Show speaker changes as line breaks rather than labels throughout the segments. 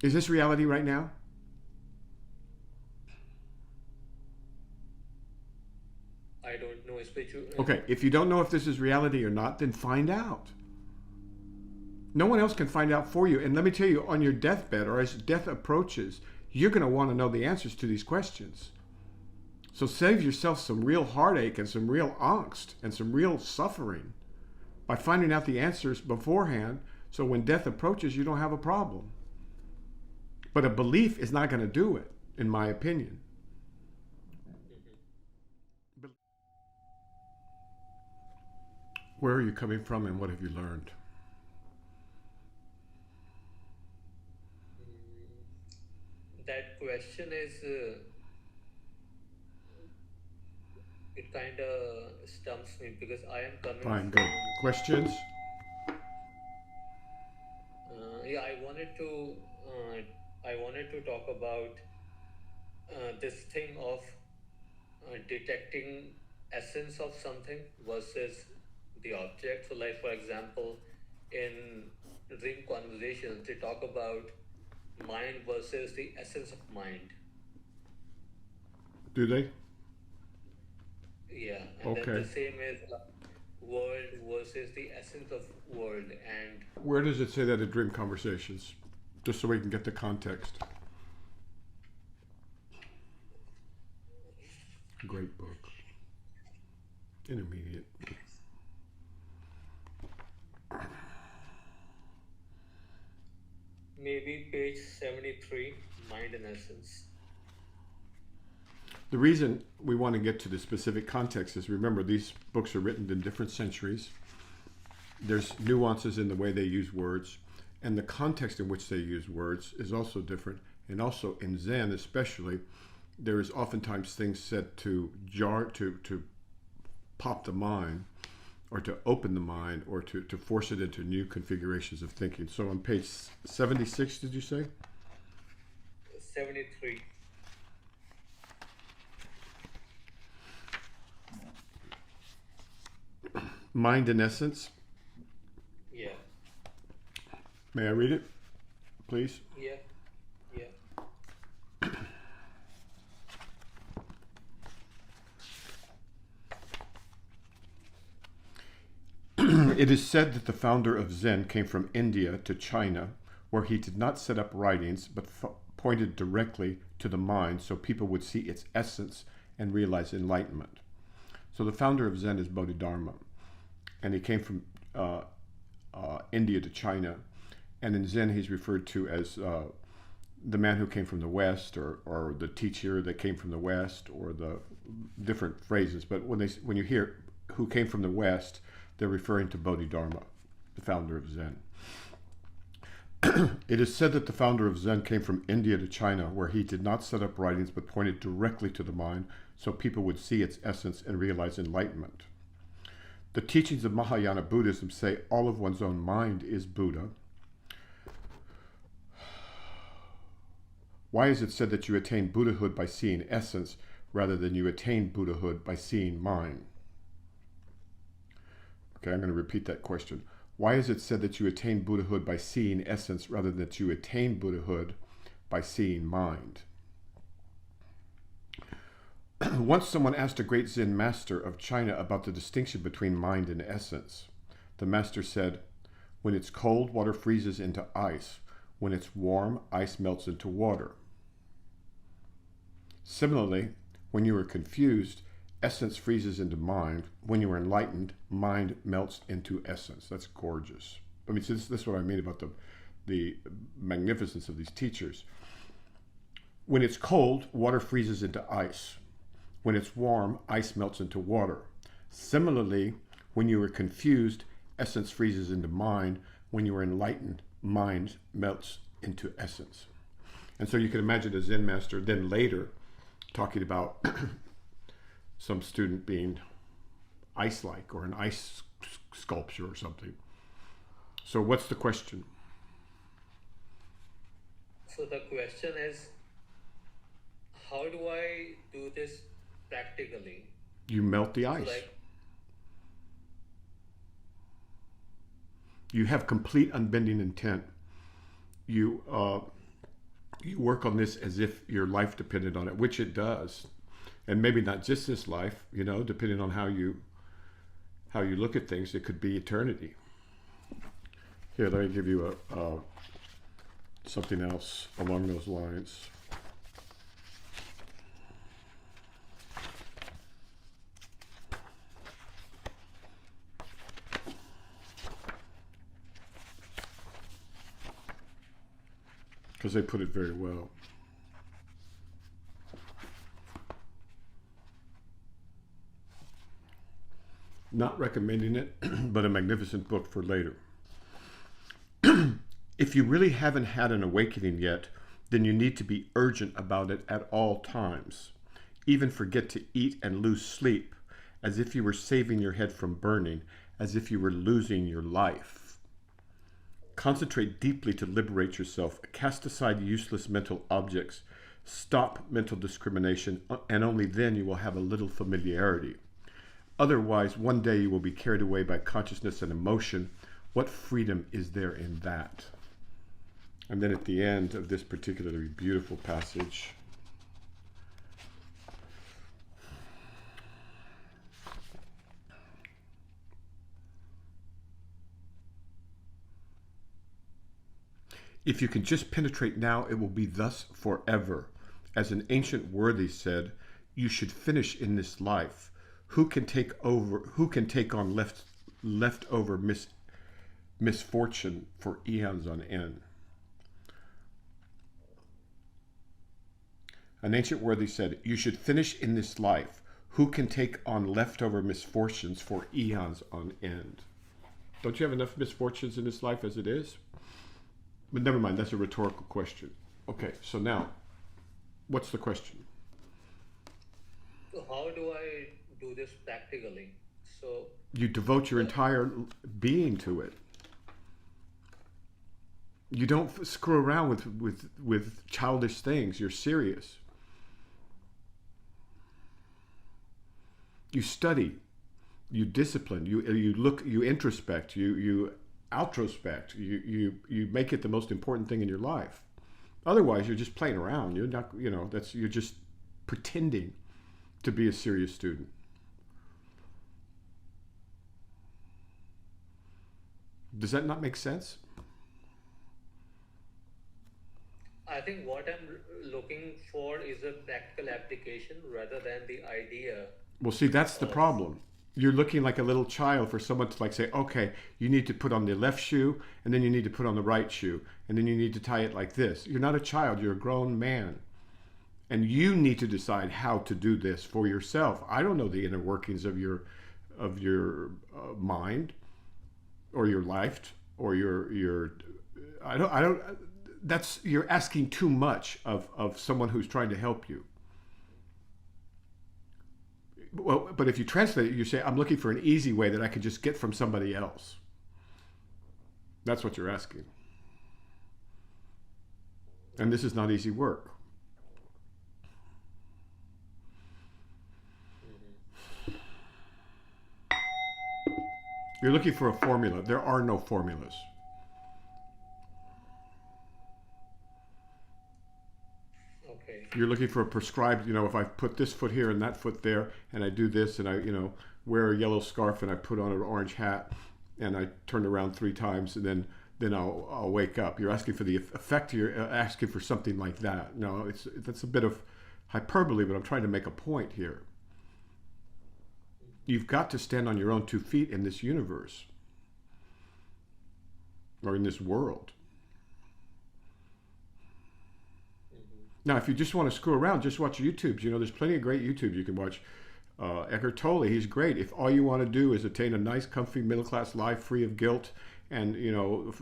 Is this reality right now?
I don't know spiritual.
Okay, if you don't know if this is reality or not, then find out. No one else can find out for you. And let me tell you, on your deathbed or as death approaches, you're going to want to know the answers to these questions. So save yourself some real heartache and some real angst and some real suffering by finding out the answers beforehand, so when death approaches, you don't have a problem. But a belief is not going to do it, in my opinion. Where are you coming from and what have you learned?
That question is, it kind of stumps me because I am coming
Fine, good.
from.
Questions?
Yeah, I wanted to talk about this thing of detecting essence of something versus the object. So, like for example, in dream conversations, they talk about mind versus the essence of mind.
Do they?
Yeah, and then the
Okay.
same is world versus the essence of world. And
Where does it say that in dream conversations? Just so we can get the context. Great book. Intermediate.
maybe page 73, mind and essence.
The reason we want to get to the specific context is, remember, these books are written in different centuries. There's nuances in the way they use words, and the context in which they use words is also different. And also in Zen especially, there is oftentimes things said to jar, to pop the mind, or to open the mind, or to force it into new configurations of thinking. So on page 76, did you say?
73.
Mind and essence.
Yeah,
May I read it, please?
yeah, yeah.
It is said that the founder of Zen came from India to China, where he did not set up writings but pointed directly to the mind so people would see its essence and realize enlightenment. So the founder of Zen is Bodhidharma, and he came from India to China. And in Zen, he's referred to as the man who came from the West, or the teacher that came from the West, or the different phrases. But when you hear who came from the West, they're referring to Bodhidharma, the founder of Zen. It is said that the founder of Zen came from India to China, where he did not set up writings but pointed directly to the mind so people would see its essence and realize enlightenment. The teachings of Mahayana Buddhism say all of one's own mind is Buddha. Why is it said that you attain Buddhahood by seeing essence rather than you attain Buddhahood by seeing mind? Okay, I'm going to repeat that question. Why is it said that you attain Buddhahood by seeing essence rather than that you attain Buddhahood by seeing mind? Once someone asked a great Zen master of China about the distinction between mind and essence. The master said, when it's cold, water freezes into ice. When it's warm, ice melts into water. Similarly, when you are confused, essence freezes into mind. When you are enlightened, mind melts into essence. That's gorgeous. I mean, this is what I mean about the magnificence of these teachers. When it's cold, water freezes into ice. When it's warm, ice melts into water. Similarly, when you are confused, essence freezes into mind. When you are enlightened, mind melts into essence. And so you can imagine a Zen master then later talking about some student being ice-like, or an ice sculpture or something. So what's the question?
So the question is, how do I do this practically?
You melt the
So
ice.
like,
You have complete unbending intent. You You work on this as if your life depended on it, which it does. And maybe not just this life, you know, depending on how you look at things, it could be eternity. Here, let me give you something else along those lines. Because they put it very well. Not recommending it, but a magnificent book for later. If you really haven't had an awakening yet, then you need to be urgent about it at all times. Even forget to eat and lose sleep, as if you were saving your head from burning, as if you were losing your life. Concentrate deeply to liberate yourself. Cast aside useless mental objects. Stop mental discrimination, and only then you will have a little familiarity. Otherwise, one day you will be carried away by consciousness and emotion. What freedom is there in that? And then at the end of this particularly beautiful passage, if you can just penetrate now, it will be thus forever. As an ancient worthy said, you should finish in this life. Who can take on leftover misfortune for eons on end? An ancient worthy said, you should finish in this life. Who can take on leftover misfortunes for eons on end? Don't you have enough misfortunes in this life as it is? But never mind, that's a rhetorical question. Okay, so now, what's the question?
So how do I do this practically? So
you devote your entire being to it. You don't screw around with childish things. You're serious. You study, you discipline, you look, you introspect, you outrospect, you make it the most important thing in your life. Otherwise, you're just playing around. You're not, you're just pretending to be a serious student. Does that not make sense?
I think what I'm looking for is a practical application rather than the idea.
Well, see, that's the problem. You're looking like a little child for someone to say, okay, you need to put on the left shoe, and then you need to put on the right shoe, and then you need to tie it like this. You're not a child, you're a grown man. And you need to decide how to do this for yourself. I don't know the inner workings of your mind, or your life, or your I don't that's, you're asking too much of someone who's trying to help you. Well, but if you translate it, you say, I'm looking for an easy way that I could just get from somebody else. That's what you're asking. And this is not easy work. You're looking for a formula. There are no formulas. You're looking for a prescribed, if I put this foot here and that foot there, and I do this, and I, wear a yellow scarf, and I put on an orange hat, and I turn around 3 times, and then I'll wake up. You're asking for the effect. You're asking for something like that. No, that's a bit of hyperbole, but I'm trying to make a point here. You've got to stand on your own 2 feet in this universe, or in this world. Now, if you just want to screw around, just watch YouTubes. There's plenty of great YouTubes you can watch. Eckhart Tolle, he's great. If all you want to do is attain a nice, comfy, middle-class life free of guilt and,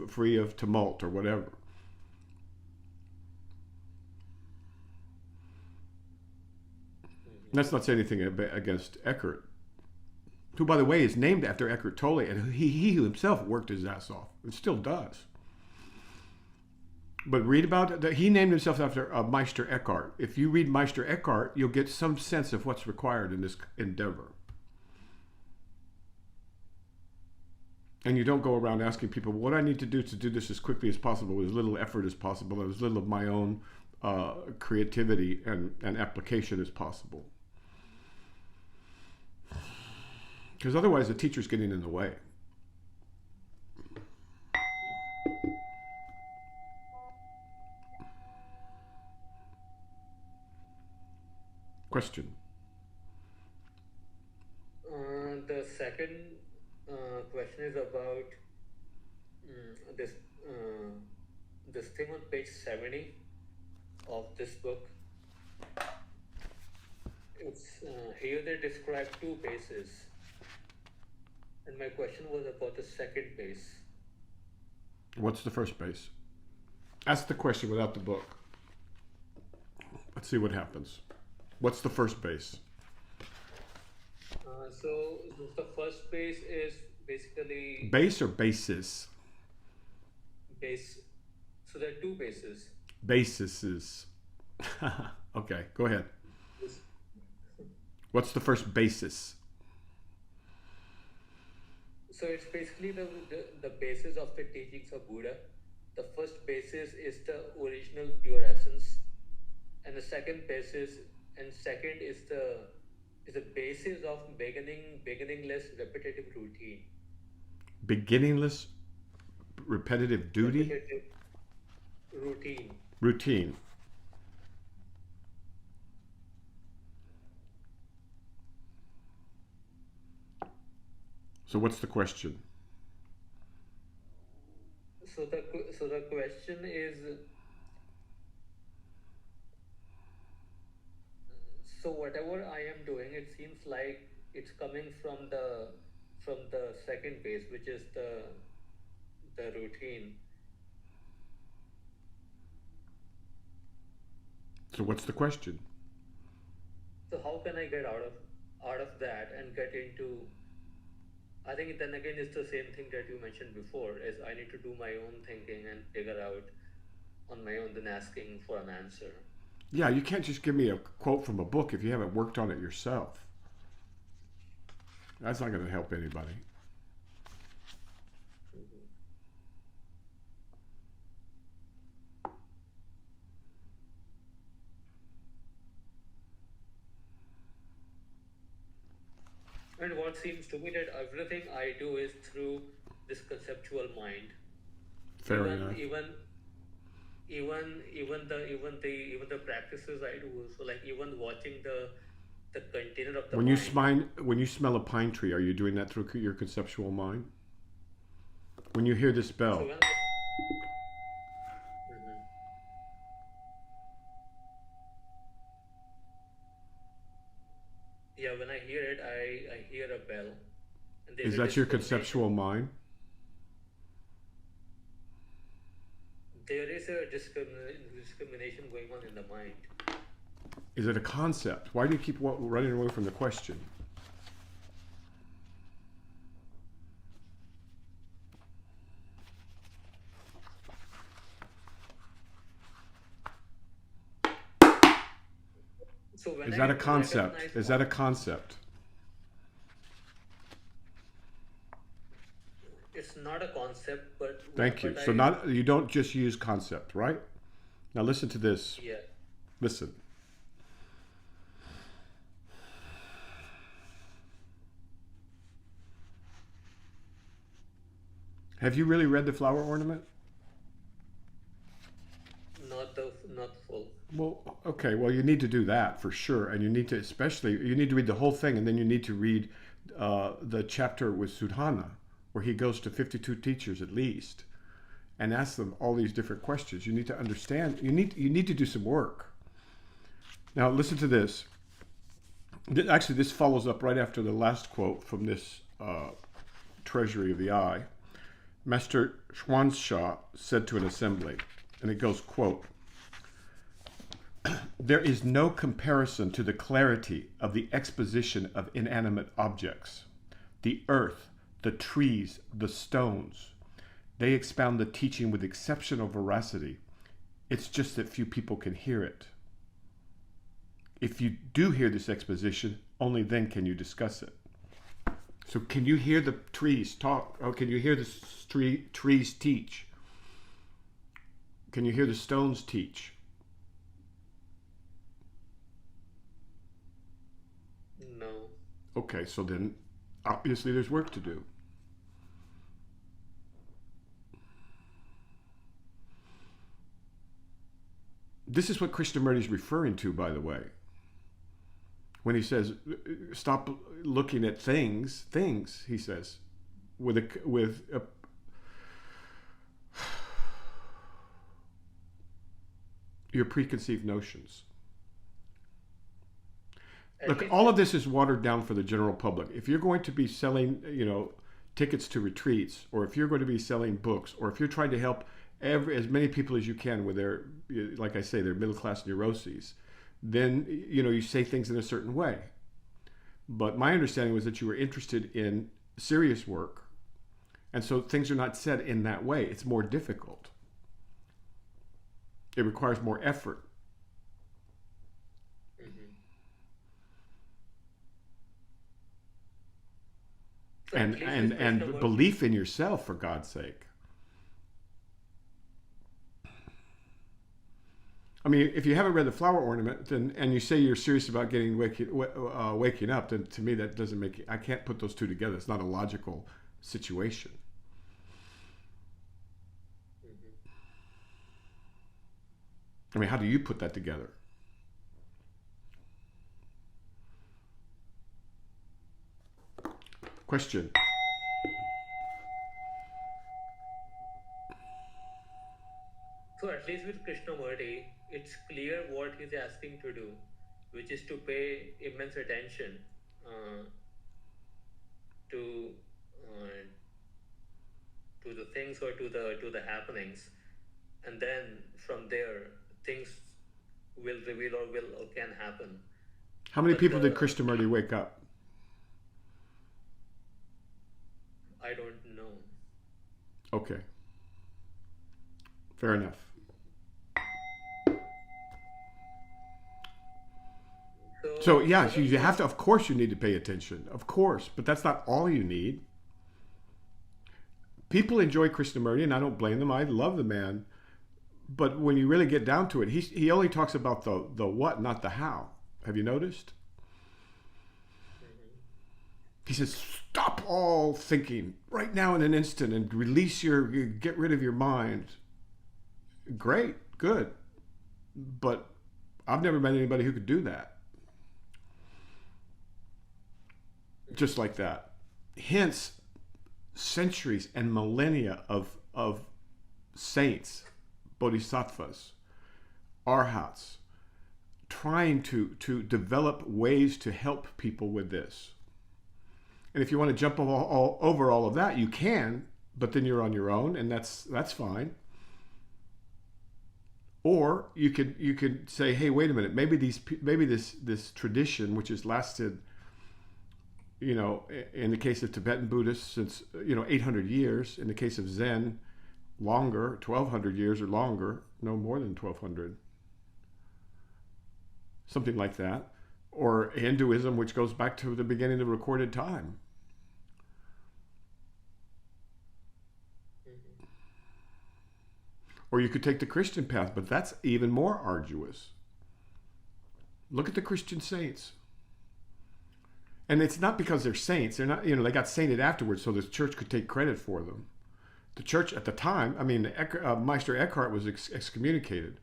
free of tumult or whatever. And that's not saying anything against Eckhart, who, by the way, is named after Eckhart Tolle, and he himself worked his ass off and still does. But read about it. He named himself after Meister Eckhart. If you read Meister Eckhart, you'll get some sense of what's required in this endeavor. And you don't go around asking people, what I need to do this as quickly as possible, with as little effort as possible, and as little of my own creativity and application is possible. Because otherwise the teacher's getting in the way. Question.
The second question is about this this thing on page 70 of this book. It's here they describe two bases, and my question was about the second base.
What's the first base? Ask the question without the book. Let's see what happens. What's the first base?
So the first base is basically
Base or basis?
base. So there are two bases.
Bases. Okay, go ahead. What's the first basis?
So it's basically the basis of the teachings of Buddha. The first basis is the original pure essence, and the second basis is the basis of beginningless repetitive routine.
Beginningless repetitive duty?
Repetitive routine.
Routine. So what's the question?
So the question is, so whatever I am doing, it seems like it's coming from the second base, which is the routine.
So what's the question?
So how can I get out of that and get into? I think then again it's the same thing that you mentioned before, is I need to do my own thinking and figure out on my own than asking for an answer.
Yeah, you can't just give me a quote from a book if you haven't worked on it yourself. That's not going to help anybody.
And what seems to me that everything I do is through this conceptual mind.
Fair enough.
Even the practices I do. So like even watching the container of the mind.
When you smell a pine tree, are you doing that through your conceptual mind? When you hear this bell.
So yeah, when I hear it, I hear a bell. And
Is that your conceptual mind?
There is a discrimination going on in the mind.
Is it a concept? Why do you keep running away from the question?
So
is that a concept? Is that a concept?
It's not a concept, but
thank you. So you don't just use concept, right? Now listen to this.
Yeah.
Listen. Have you really read The Flower Ornament?
Not full.
Well, okay. Well, you need to do that for sure, and you need to read the whole thing, and then you need to read the chapter with Sudhana, where he goes to 52 teachers at least, and asks them all these different questions. You need to understand. You need to do some work. Now, listen to this. Actually, this follows up right after the last quote from this Treasury of the Eye. Master Xuanxia said to an assembly, and it goes, quote, "There is no comparison to the clarity of the exposition of inanimate objects. The earth, the trees, the stones. They expound the teaching with exceptional veracity. It's just that few people can hear it. If you do hear this exposition, only then can you discuss it." So can you hear the trees talk? Oh, can you hear the trees teach? Can you hear the stones teach? Okay, so then obviously there's work to do. This is what Krishnamurti is referring to, by the way, when he says, "Stop looking at things." He says, with your preconceived notions. Look, all of this is watered down for the general public. If you're going to be selling, tickets to retreats, or if you're going to be selling books, or if you're trying to help as many people as you can with their, like I say, their middle class neuroses, then you say things in a certain way. But my understanding was that you were interested in serious work, and so things are not said in that way. It's more difficult. It requires more effort. And belief in yourself, for God's sake. I mean, if you haven't read The Flower Ornament, and you say you're serious about waking up, then to me that doesn't make. I can't put those two together. It's not a logical situation. I mean, how do you put that together? Question.
So at least with Krishnamurti, it's clear what he's asking to do, which is to pay immense attention to the things or to the happenings, and then from there things will reveal or can happen.
How many people did Krishnamurti wake up?
I don't know.
Okay. Fair enough. So yeah, you have to, of course you need to pay attention. Of course, but that's not all you need. People enjoy Krishnamurti, and I don't blame them. I love the man. But when you really get down to it, he only talks about the what, not the how. Have you noticed? He says, stop all thinking right now in an instant and get rid of your mind. Great, good. But I've never met anybody who could do that. Just like that. Hence, centuries and millennia of saints, bodhisattvas, arhats, trying to develop ways to help people with this. And if you want to jump over all of that, you can, but then you're on your own, and that's fine. Or you could say, hey, wait a minute, maybe this tradition, which has lasted, in the case of Tibetan Buddhists since 800 years, in the case of Zen, longer, 1,200 years or longer, no more than 1,200, something like that, or Hinduism, which goes back to the beginning of recorded time. Or you could take the Christian path, but that's even more arduous. Look at the Christian saints. And it's not because they're saints. They're not, they got sainted afterwards so the church could take credit for them. The church at the time, Meister Eckhart was excommunicated.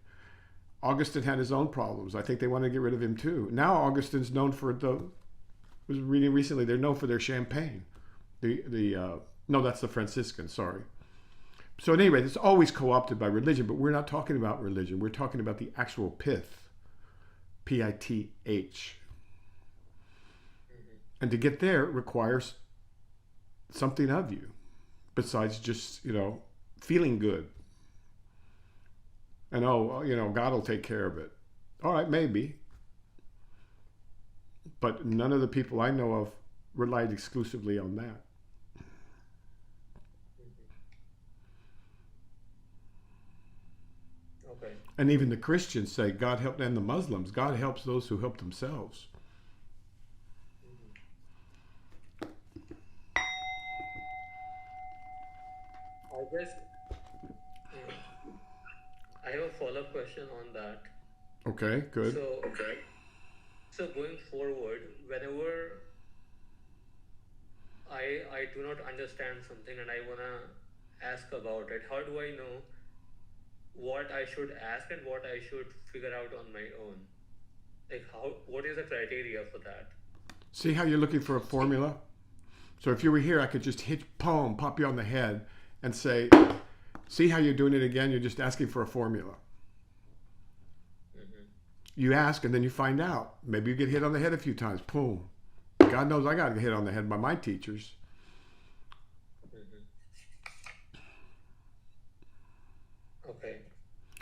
Augustine had his own problems. I think they wanted to get rid of him too. Now Augustine's known for was reading recently, they're known for their champagne. No, that's the Franciscans, sorry. So at any rate, it's always co-opted by religion, but we're not talking about religion. We're talking about the actual pith. P-I-T-H. And to get there requires something of you besides just, feeling good. And, God will take care of it. All right, maybe. But none of the people I know of relied exclusively on that.
Okay.
And even the Christians say, God helped, and the Muslims, God helps those who help themselves.
I guess I have a follow-up question on that.
Okay, good.
So going forward, whenever I do not understand something and I wanna ask about it. How do I know what I should ask and what I should figure out on my own? Like how what is the criteria for that?
See how you're looking for a formula? So if you were here, I could just pop you on the head and say, see how you're doing it again? You're just asking for a formula.
Mm-hmm.
You ask and then you find out. Maybe you get hit on the head a few times. Boom. God knows I got hit on the head by my teachers.
Mm-hmm. Okay.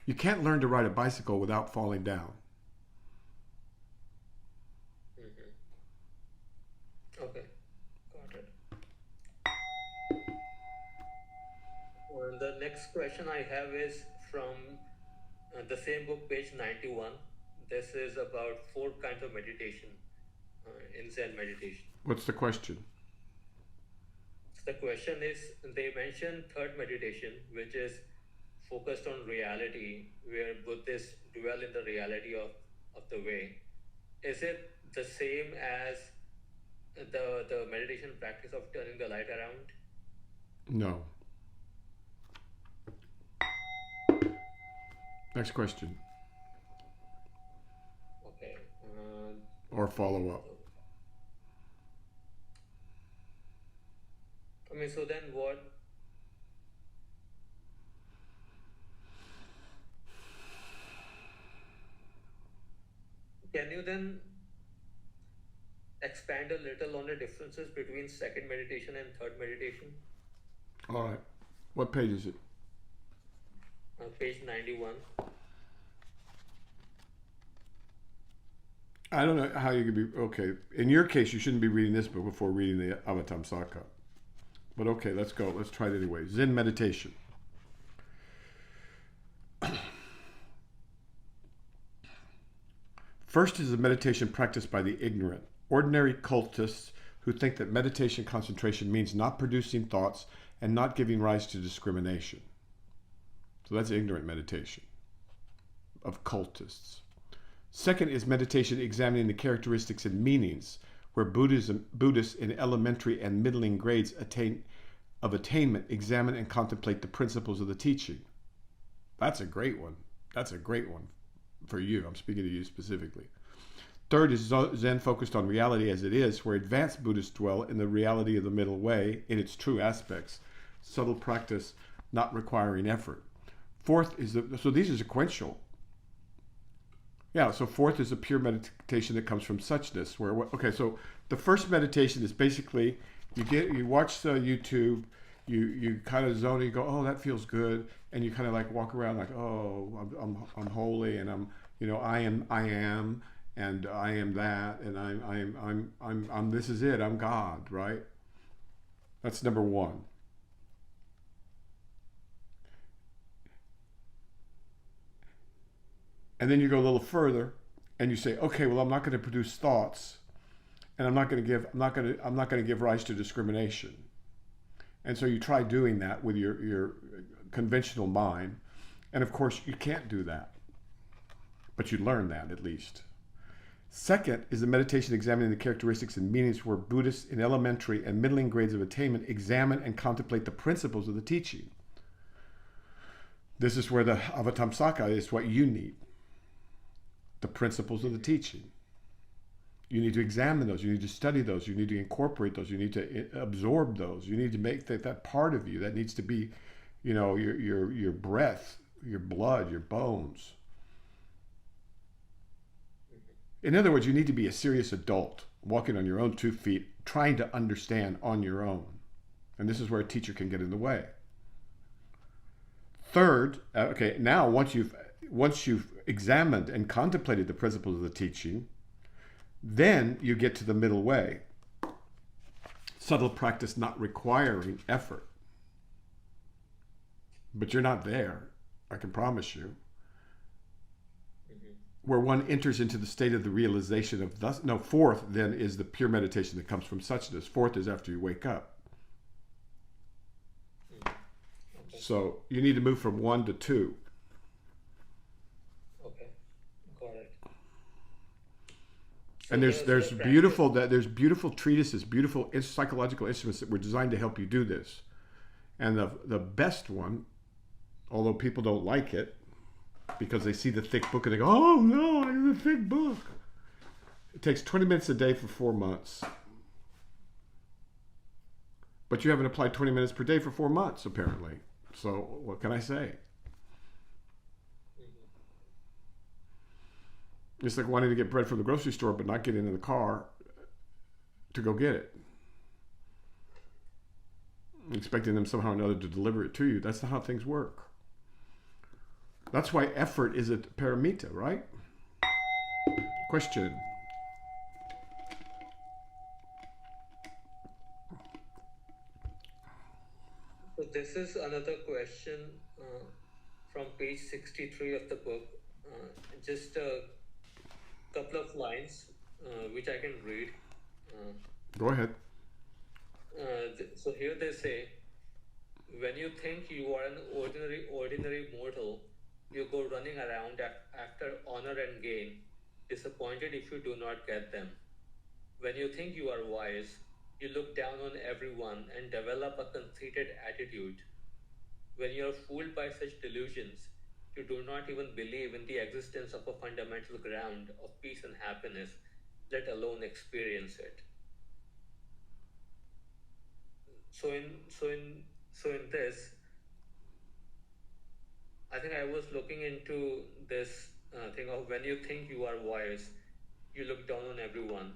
You can't learn to ride a bicycle without falling down.
Mm-hmm. Okay. Got it. Well, the next question I have is from the same book, page 91. This is about 4 kinds of meditation in Zen meditation.
What's the question?
So the question is, they mention third meditation, which is focused on reality, where Buddhists dwell in the reality of the way. Is it the same as the meditation practice of turning the light around?
No. Next question.
Okay.
Or follow up.
I mean, so then what? Can you then expand a little on the differences between second meditation and third meditation?
All right. What page is it?
Page 91.
I don't know how you could be, okay. In your case, you shouldn't be reading this book before reading the Avatamsaka. But okay, let's go. Let's try it anyway. Zen meditation. First is the meditation practiced by the ignorant, ordinary cultists who think that meditation concentration means not producing thoughts and not giving rise to discrimination. So that's ignorant meditation of cultists. Second is meditation examining the characteristics and meanings, where Buddhists in elementary and middling grades of attainment examine and contemplate the principles of the teaching. That's a great one. That's a great one for you. I'm speaking to you specifically. Third is Zen focused on reality as it is, where advanced Buddhists dwell in the reality of the middle way in its true aspects, subtle practice not requiring effort. Fourth is so these are sequential. Yeah, so fourth is a pure meditation that comes from suchness. Okay, so the first meditation is basically you watch YouTube, you kind of zone, you go, oh, that feels good, and you kind of like walk around like, oh, I'm holy, and I am, and I am that, and I'm this is it, I'm God, right? That's number one. And then you go a little further, and you say, okay, well, I'm not going to produce thoughts, and I'm not going to give rise to discrimination. And so you try doing that with your conventional mind, and of course you can't do that, but you learn that at least. Second is the meditation examining the characteristics and meanings, where Buddhists in elementary and middling grades of attainment examine and contemplate the principles of the teaching. This is where the Avatamsaka is what you need. The principles of the teaching. You need to examine those. You need to study those. You need to incorporate those. You need to absorb those. You need to make that part of you. That needs to be, your breath, your blood, your bones. In other words, you need to be a serious adult, walking on your own 2 feet, trying to understand on your own. And this is where a teacher can get in the way. Third, okay, now once you've examined and contemplated the principles of the teaching, then you get to the middle way. Subtle practice not requiring effort. But you're not there, I can promise you. Where one enters into the state of the realization of thus. No, fourth then is the pure meditation that comes from suchness. Fourth is after you wake up. Okay. So you need to move from 1 to 2. And
So
there's
the practice.
beautiful treatises, beautiful psychological instruments that were designed to help you do this. And the best one, although people don't like it because they see the thick book and they go, "Oh no, I have a thick book." It takes 20 minutes a day for 4 months. But you haven't applied 20 minutes per day for 4 months, apparently. So what can I say? It's like wanting to get bread from the grocery store but not getting in the car to go get it. Expecting them somehow or another to deliver it to you. That's not how things work. That's why effort is a paramita, right? Question.
So this is another question from page 63 of the book. Just a couple of lines which I can read.
Go ahead.
So here they say, when you think you are an ordinary mortal, you go running around after honor and gain, disappointed if you do not get them. When you think you are wise, you look down on everyone and develop a conceited attitude. When you are fooled by such delusions, you do not even believe in the existence of a fundamental ground of peace and happiness, let alone experience it. So in this, I think I was looking into this thing of when you think you are wise, you look down on everyone.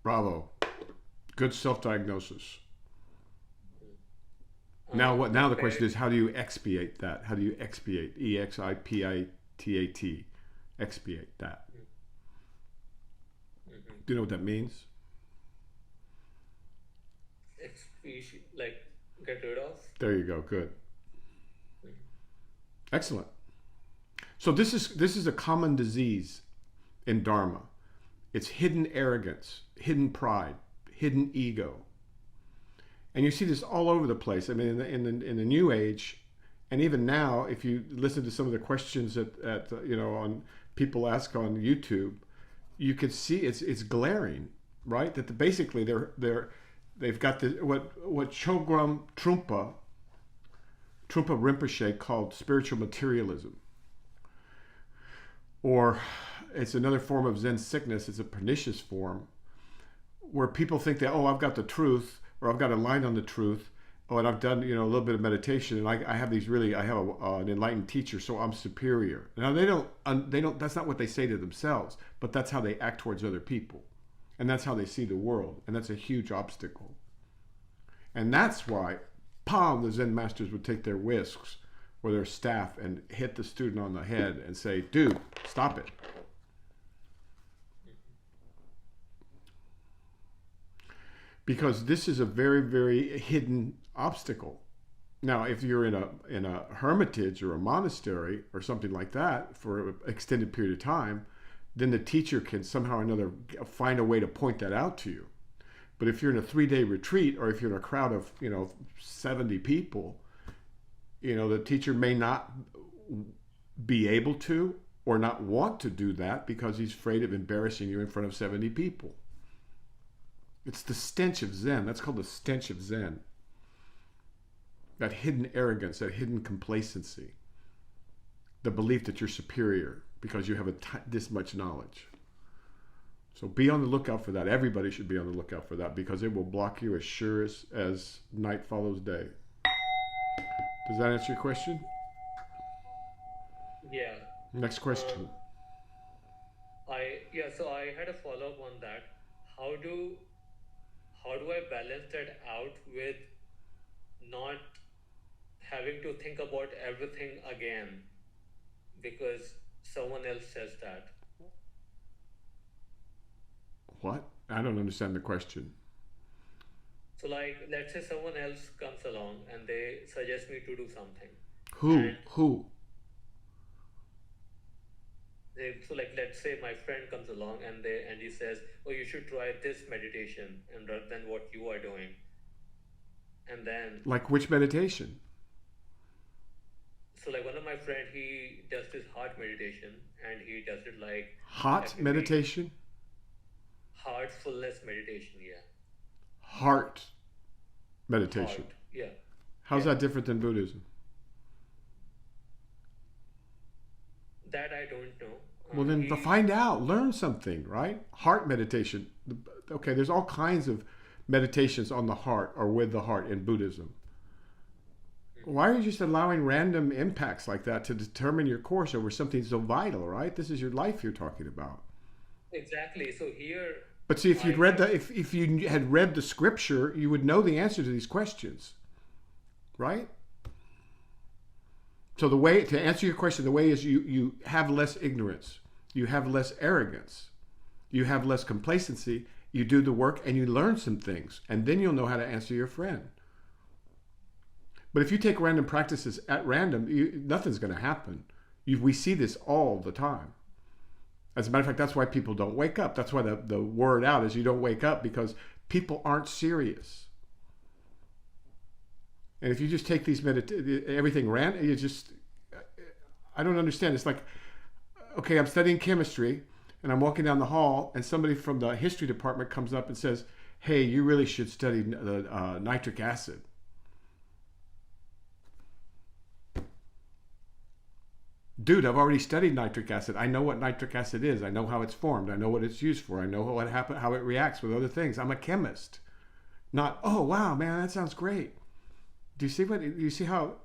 Bravo. Good self-diagnosis. Now the question is, how do you expiate that? How do you expiate? EXIPITAT. Expiate that. Do you know what that means?
Like get rid of.
There you go. Good. Excellent. So this is a common disease in Dharma. It's hidden arrogance, hidden pride, hidden ego. And you see this all over the place. I mean, in the New Age, and even now, if you listen to some of the questions that on people ask on YouTube, you could see it's glaring, right? That basically they've got this what Chogyam Trungpa Rinpoche called spiritual materialism, or it's another form of Zen sickness. It's a pernicious form where people think that, oh, I've got the truth, or I've got a line on the truth, oh, and I've done a little bit of meditation, and I have an enlightened teacher, so I'm superior. Now they don't. That's not what they say to themselves, but that's how they act towards other people, and that's how they see the world, and that's a huge obstacle. And that's why, the Zen masters would take their whisks or their staff and hit the student on the head and say, "Dude, stop it." Because this is a very, very hidden obstacle. Now, if you're in a hermitage or a monastery or something like that for an extended period of time, then the teacher can somehow or another find a way to point that out to you. But if you're in a 3-day retreat, or if you're in a crowd of 70 people, the teacher may not be able to or not want to do that because he's afraid of embarrassing you in front of 70 people. It's the stench of Zen. That's called the stench of Zen. That hidden arrogance, that hidden complacency, the belief that you're superior because you have this much knowledge. So be on the lookout for that. Everybody should be on the lookout for that, because it will block you as sure as night follows day. Does that answer your question?
Yeah.
Next question.
So I had a follow-up on that. How do I balance that out with not having to think about everything again because someone else says that?
What? I don't understand the question.
So like, let's say someone else comes along and they suggest me to do something.
Who?
So like, let's say my friend comes along and he says, oh, you should try this meditation and rather than what you are doing. And then
like which meditation?
So like one of my friend, he does this heart meditation, and he does it like
Hot
every
meditation?
heartfulness meditation. Yeah,
Heart meditation.
heart. Yeah,
How's
yeah.
that different than Buddhism?
That I don't know.
Well, then
He
find out, learn something, right? Heart meditation. Okay, there's all kinds of meditations on the heart or with the heart in Buddhism. Why are you just allowing random impacts like that to determine your course over something so vital, right? This is your life you're talking about.
exactly. So here,
But see, if
I
you'd read
have
the if you had read the scripture, you would know the answer to these questions, right? So the way to answer your question, the way is you have less ignorance, you have less arrogance, you have less complacency, you do the work and you learn some things, and then you'll know how to answer your friend. But if you take random practices at random, nothing's going to happen. We see this all the time. As a matter of fact, that's why people don't wake up. That's why the word out is you don't wake up, because people aren't serious. And if you just take these everything random, I don't understand. It's like, okay, I'm studying chemistry and I'm walking down the hall and somebody from the history department comes up and says, hey, you really should study nitric acid. Dude, I've already studied nitric acid. I know what nitric acid is. I know how it's formed. I know what it's used for. I know how it reacts with other things. I'm a chemist. Not, oh wow, man, that sounds great. Do you see how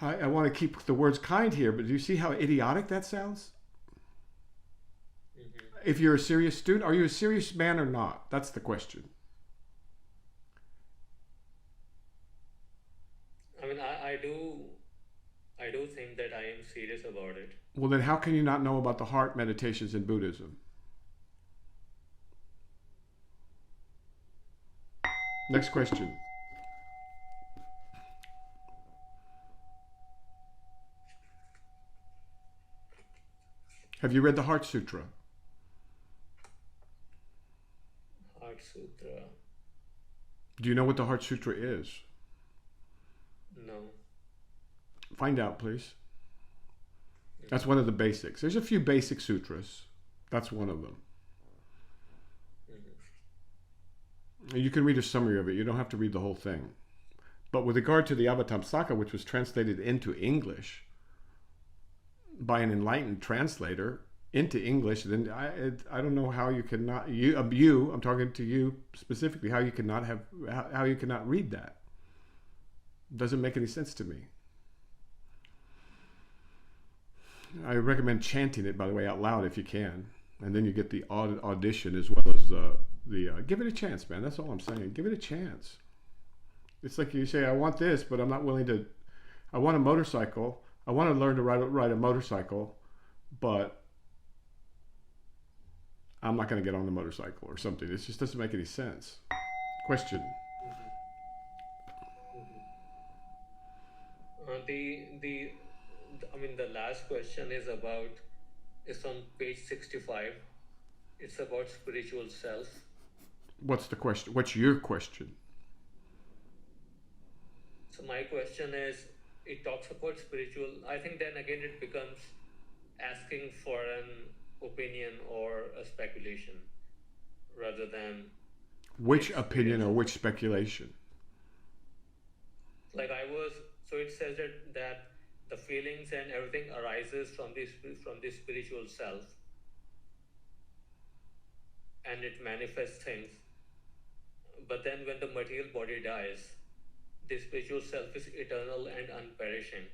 I want to keep the words kind here, but do you see how idiotic that sounds?
mhm.
If you're a serious student, are you a serious man or not? That's the question.
I mean, I do think that I am serious about it.
Well, then how can you not know about the heart meditations in Buddhism? Next question. Have you read the Heart Sutra?
Heart Sutra.
Do you know what the Heart Sutra is?
No.
Find out, please. That's one of the basics. There's a few basic sutras. That's one of them. You can read a summary of it. You don't have to read the whole thing. But with regard to the Avatamsaka, which was translated into English by an enlightened translator into English, then I don't know how you cannot I'm talking to you specifically, how you cannot read that. It doesn't make any sense to me. I recommend chanting it, by the way, out loud if you can, and then you get the audition as well as the give it a chance, man. That's all I'm saying. Give it a chance. It's like you say, I want this, but I'm not willing to. I want a motorcycle. I want to learn to ride a motorcycle, but I'm not going to get on the motorcycle or something. It just doesn't make any sense. Question.
The I mean, the last question is on page 65. It's about spiritual self.
What's the question? What's your question?
So my question is, it talks about spiritual. I think then again it becomes asking for an opinion or a speculation rather than
Which opinion or
experience.
which speculation?
So it says that the feelings and everything arises from the spiritual self, and it manifests things. But then when the material body dies, the spiritual self is eternal and unperishing.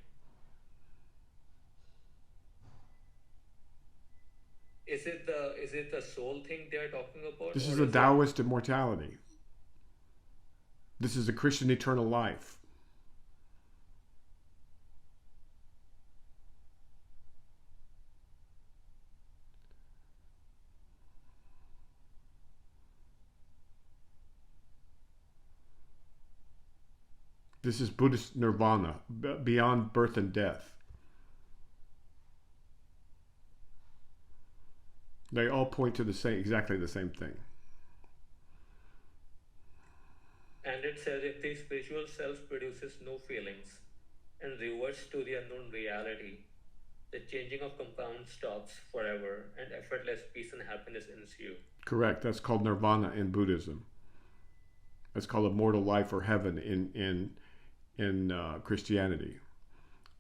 Is it the soul thing they are talking about,
This is
or
the
is it
Taoist immortality. This is the Christian eternal life. This is Buddhist nirvana, beyond birth and death. They all point to exactly the same thing.
and it says if the spiritual self produces no feelings, and reverts to the unknown reality. The changing of compound stops forever, and effortless peace and happiness ensue.
Correct. That's called Nirvana in Buddhism. That's called immortal life or heaven in Christianity,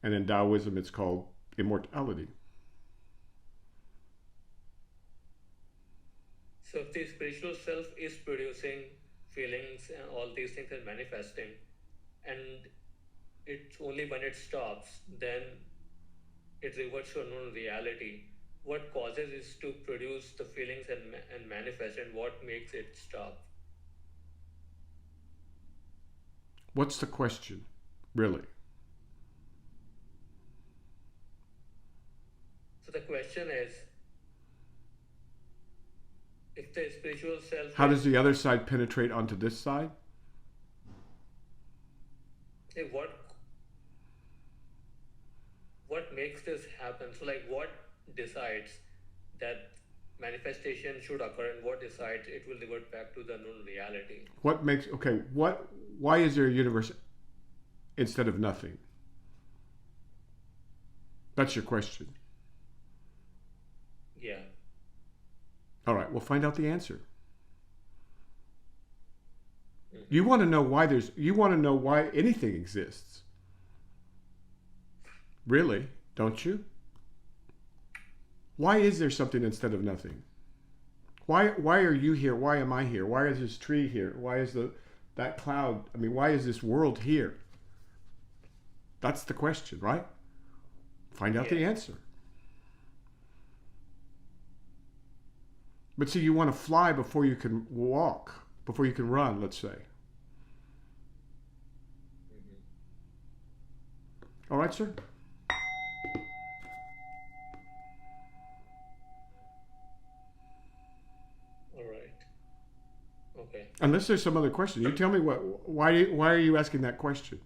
and in Taoism it's called immortality.
So, if the spiritual self is producing feelings and all these things and manifesting, and it's only when it stops, then it reverts to a known reality. What causes it to produce the feelings and manifest, and what makes it stop?
What's the question, really?
So the question is, if the spiritual self...
How does the other side penetrate onto this side?
What makes this happen? So like what decides that manifestation should occur, and what decides it will revert back to the known reality?
Why is there a universe instead of nothing? That's your question.
Yeah.
All right, we'll find out the answer. You want to know why anything exists. Really, don't you? Why is there something instead of nothing? Why are you here? Why am I here? Why is this tree here? Why is that cloud? I mean, why is this world here? That's the question, right? Find out the answer. But see, you want to fly before you can walk, before you can run, let's say. All right, sir?
All right. Okay.
Unless there's some other question. You tell me why are you asking that question?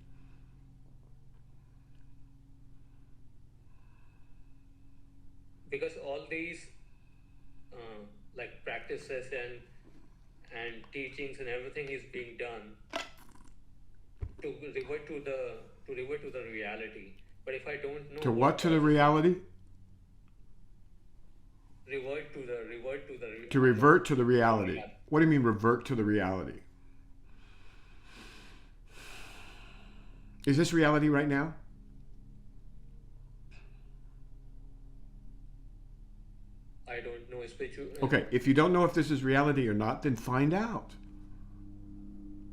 Because all these like practices and teachings and everything is being done to revert to the reality. But if I don't know
to what to the reality?
Revert to the
to revert to the reality. What do you mean revert to the reality? Is this reality right now?
I don't know spiritual.
Okay, if you don't know if this is reality or not, then find out.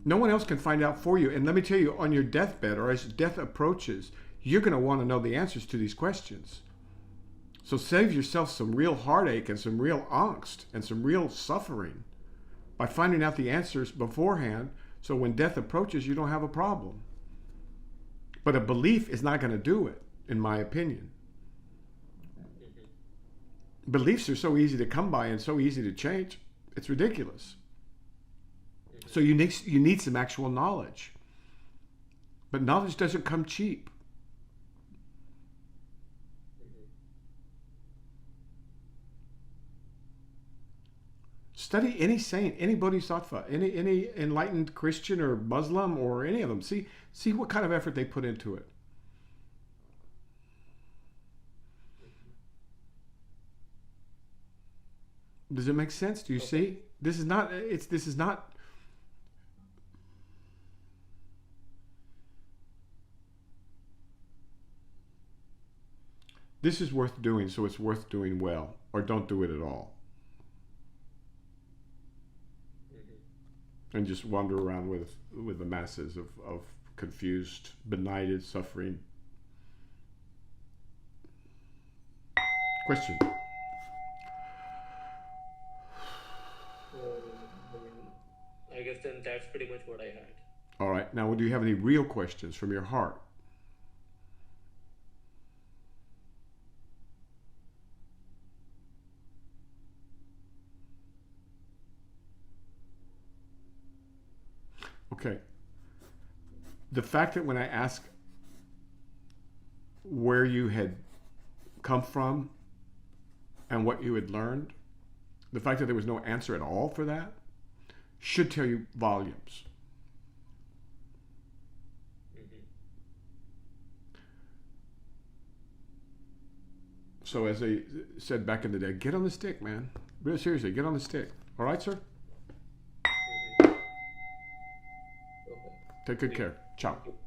No one else can find out for you. And let me tell you, on your deathbed or as death approaches, you're going to want to know the answers to these questions. So save yourself some real heartache and some real angst and some real suffering by finding out the answers beforehand, so when death approaches, you don't have a problem. But a belief is not going to do it, in my opinion. Beliefs are so easy to come by and so easy to change. It's ridiculous. So you need some actual knowledge. But knowledge doesn't come cheap. Study any saint, any bodhisattva, any enlightened Christian or Muslim or any of them. See what kind of effort they put into it. Does it make sense? Do you see? This is not. This is worth doing, so it's worth doing well, or don't do it at all. And just wander around with the masses of confused, benighted, suffering. Question.
I guess then that's pretty much what I had.
All right. Now, do you have any real questions from your heart? Okay. The fact that when I asked where you had come from and what you had learned, the fact that there was no answer at all for that should tell you volumes. So as they said back in the day, get on the stick, man. Really seriously, get on the stick. All right, sir?
Mm-hmm. Okay.
Take good care. Ciao.
Thank you.